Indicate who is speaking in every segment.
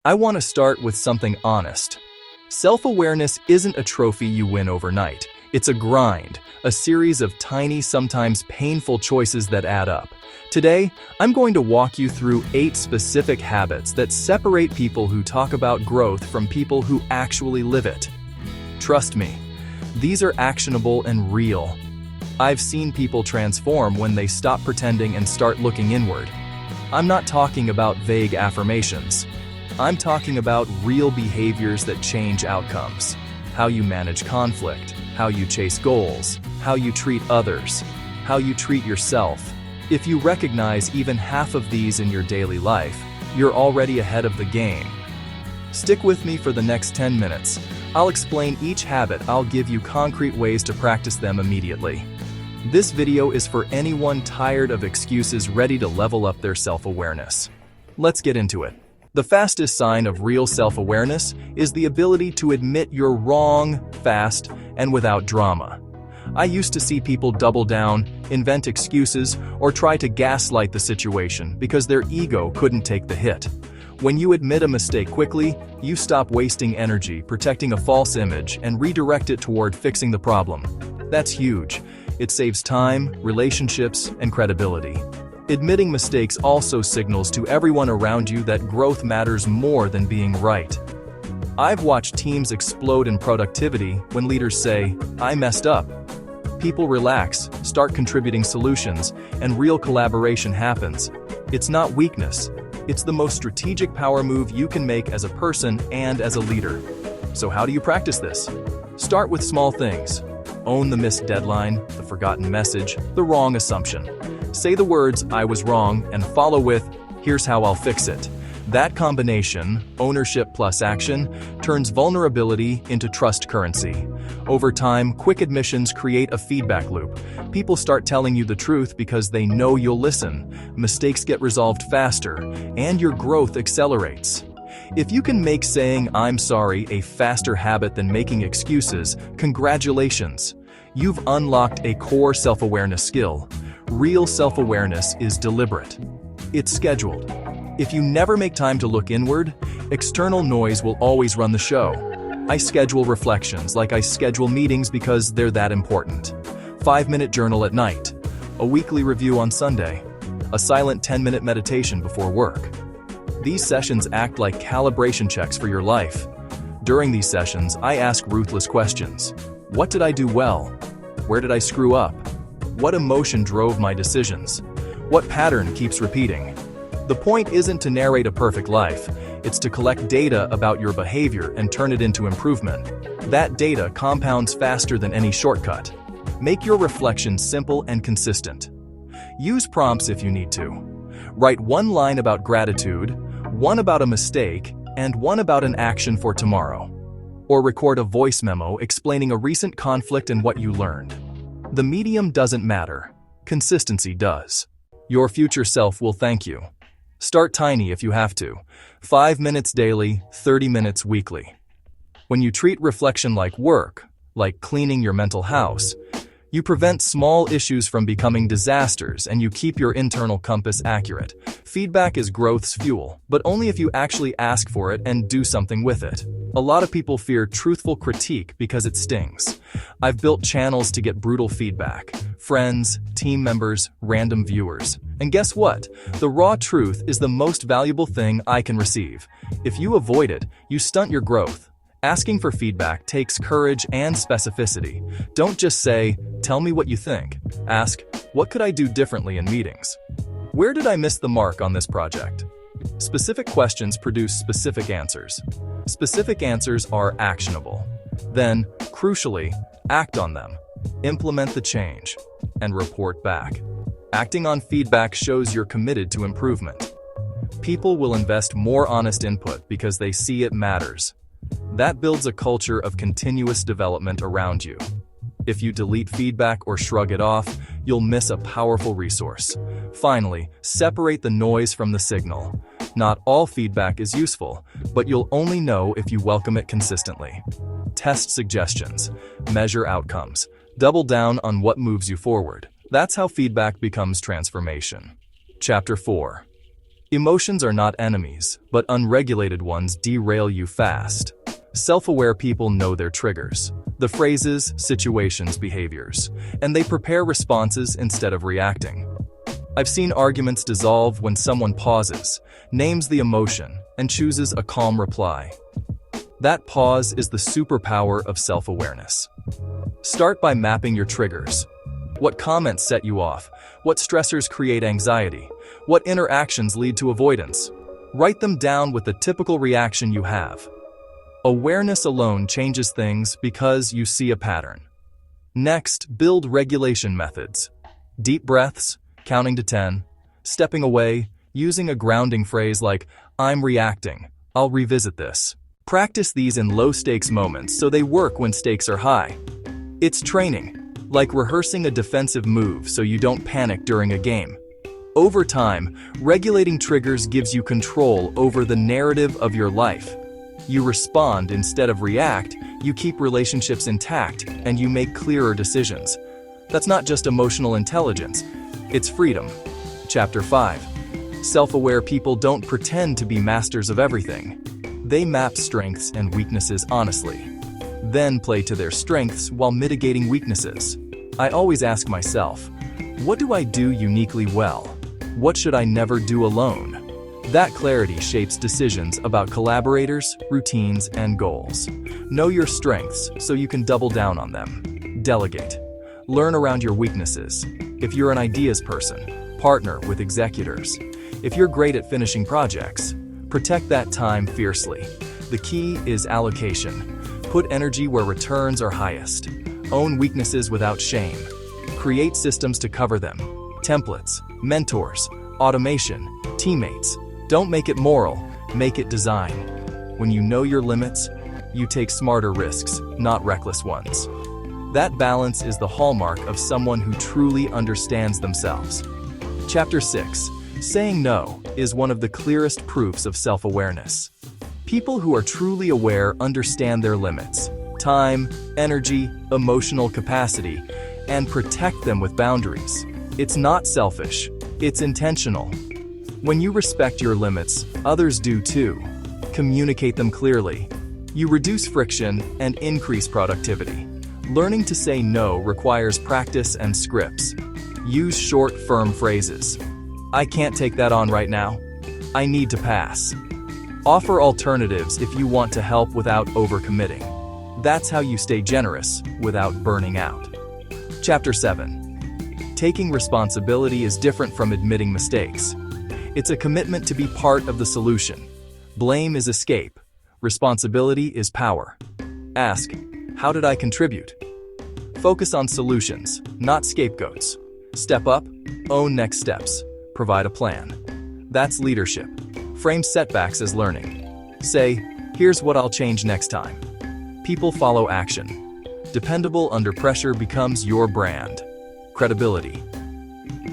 Speaker 1: I want to start with something honest. Self-awareness isn't a trophy you win overnight. It's a grind, a series of tiny, sometimes painful choices that add up. Today, I'm going to walk you through 8 specific habits that separate people who talk about growth from people who actually live it. Trust me, these are actionable and real. I've seen people transform when they stop pretending and start looking inward. I'm not talking about vague affirmations. I'm talking about real behaviors that change outcomes. How you manage conflict, how you chase goals, how you treat others, how you treat yourself. If you recognize even half of these in your daily life, you're already ahead of the game. Stick with me for the next 10 minutes. I'll explain each habit. I'll give you concrete ways to practice them immediately. This video is for anyone tired of excuses, ready to level up their self-awareness. Let's get into it. The fastest sign of real self-awareness is the ability to admit you're wrong, fast, and without drama. I used to see people double down, invent excuses, or try to gaslight the situation because their ego couldn't take the hit. When you admit a mistake quickly, you stop wasting energy protecting a false image and redirect it toward fixing the problem. That's huge. It saves time, relationships, and credibility. Admitting mistakes also signals to everyone around you that growth matters more than being right. I've watched teams explode in productivity when leaders say, "I messed up." People relax, start contributing solutions, and real collaboration happens. It's not weakness. It's the most strategic power move you can make as a person and as a leader. So how do you practice this? Start with small things. Own the missed deadline, the forgotten message, the wrong assumption. Say the words, "I was wrong," and follow with, "Here's how I'll fix it." That combination, ownership plus action, turns vulnerability into trust currency. Over time, quick admissions create a feedback loop. People start telling you the truth because they know you'll listen. Mistakes get resolved faster, and your growth accelerates. If you can make saying "I'm sorry" a faster habit than making excuses, congratulations. You've unlocked a core self-awareness skill. Real self-awareness is deliberate. It's scheduled. If you never make time to look inward, external noise will always run the show. I schedule reflections like I schedule meetings because they're that important. 5-minute journal at night, a weekly review on Sunday, a silent 10-minute meditation before work. These sessions act like calibration checks for your life. During these sessions, I ask ruthless questions. What did I do well? Where did I screw up? What emotion drove my decisions? What pattern keeps repeating? The point isn't to narrate a perfect life. It's to collect data about your behavior and turn it into improvement. That data compounds faster than any shortcut. Make your reflections simple and consistent. Use prompts if you need to. Write one line about gratitude, one about a mistake, and one about an action for tomorrow. Or record a voice memo explaining a recent conflict and what you learned. The medium doesn't matter. Consistency does. Your future self will thank you. Start tiny if you have to. 5 minutes daily, 30 minutes weekly. When you treat reflection like work, like cleaning your mental house, you prevent small issues from becoming disasters and you keep your internal compass accurate. Feedback is growth's fuel, but only if you actually ask for it and do something with it. A lot of people fear truthful critique because it stings. I've built channels to get brutal feedback. Friends, team members, random viewers. And guess what? The raw truth is the most valuable thing I can receive. If you avoid it, you stunt your growth. Asking for feedback takes courage and specificity. Don't just say, "Tell me what you think." Ask, "What could I do differently in meetings? Where did I miss the mark on this project?" Specific questions produce specific answers. Specific answers are actionable. Then, crucially, act on them. Implement the change and report back. Acting on feedback shows you're committed to improvement. People will invest more honest input because they see it matters. That builds a culture of continuous development around you. If you delete feedback or shrug it off, you'll miss a powerful resource. Finally, separate the noise from the signal. Not all feedback is useful, but you'll only know if you welcome it consistently. Test suggestions. Measure outcomes. Double down on what moves you forward. That's how feedback becomes transformation. Chapter 4. Emotions are not enemies, but unregulated ones derail you fast. Self-aware people know their triggers, the phrases, situations, behaviors, and they prepare responses instead of reacting. I've seen arguments dissolve when someone pauses, names the emotion, and chooses a calm reply. That pause is the superpower of self-awareness. Start by mapping your triggers. What comments set you off? What stressors create anxiety? What interactions lead to avoidance? Write them down with the typical reaction you have. Awareness alone changes things because you see a pattern. Next, build regulation methods. Deep breaths, counting to 10, stepping away, using a grounding phrase like, "I'm reacting, I'll revisit this." Practice these in low-stakes moments so they work when stakes are high. It's training, like rehearsing a defensive move so you don't panic during a game. Over time, regulating triggers gives you control over the narrative of your life. You respond instead of react, you keep relationships intact, and you make clearer decisions. That's not just emotional intelligence, it's freedom. Chapter 5. Self-aware people don't pretend to be masters of everything. They map strengths and weaknesses honestly, then play to their strengths while mitigating weaknesses. I always ask myself, what do I do uniquely well? What should I never do alone? That clarity shapes decisions about collaborators, routines, and goals. Know your strengths so you can double down on them. Delegate. Learn around your weaknesses. If you're an ideas person, partner with executors. If you're great at finishing projects, protect that time fiercely. The key is allocation. Put energy where returns are highest. Own weaknesses without shame. Create systems to cover them. Templates, mentors, automation, teammates. Don't make it moral, make it design. When you know your limits, you take smarter risks, not reckless ones. That balance is the hallmark of someone who truly understands themselves. Chapter 6. Saying no is one of the clearest proofs of self-awareness. People who are truly aware understand their limits, time, energy, emotional capacity, and protect them with boundaries. It's not selfish, it's intentional. When you respect your limits, others do too. Communicate them clearly. You reduce friction and increase productivity. Learning to say no requires practice and scripts. Use short, firm phrases. I can't take that on right now. I need to pass. Offer alternatives if you want to help without overcommitting. That's how you stay generous without burning out. Chapter 7. Taking responsibility is different from admitting mistakes. It's a commitment to be part of the solution. Blame is escape. Responsibility is power. Ask, how did I contribute? Focus on solutions, not scapegoats. Step up, own next steps, provide a plan. That's leadership. Frame setbacks as learning. Say, here's what I'll change next time. People follow action. Dependable under pressure becomes your brand. Credibility.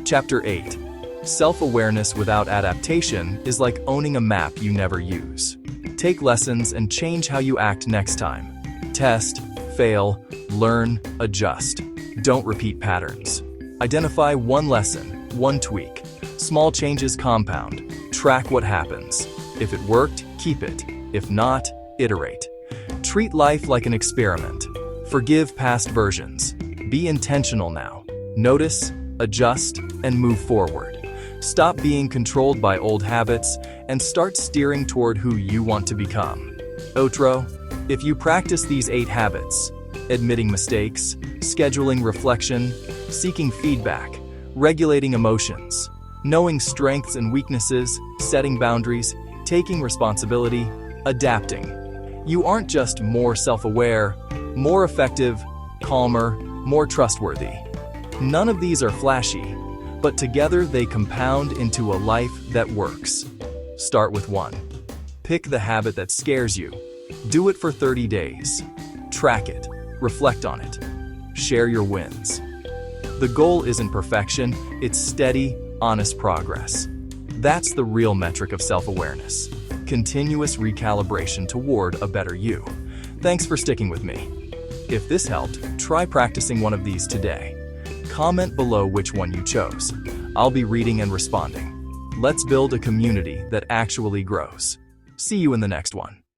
Speaker 1: Chapter 8. Self-awareness without adaptation is like owning a map you never use. Take lessons and change how you act next time. Test, fail, learn, adjust. Don't repeat patterns. Identify one lesson, one tweak. Small changes compound. Track what happens. If it worked, keep it. If not, iterate. Treat life like an experiment. Forgive past versions. Be intentional now. Notice, adjust, and move forward. Stop being controlled by old habits and start steering toward who you want to become. Outro. If you practice these 8 habits, admitting mistakes, scheduling reflection, seeking feedback, regulating emotions, knowing strengths and weaknesses, setting boundaries, taking responsibility, adapting, you aren't just more self-aware, more effective, calmer, more trustworthy. None of these are flashy, but together they compound into a life that works. Start with 1. Pick the habit that scares you. Do it for 30 days. Track it. Reflect on it. Share your wins. The goal isn't perfection, it's steady, honest progress. That's the real metric of self-awareness. Continuous recalibration toward a better you. Thanks for sticking with me. If this helped, try practicing one of these today. Comment below which one you chose. I'll be reading and responding. Let's build a community that actually grows. See you in the next one.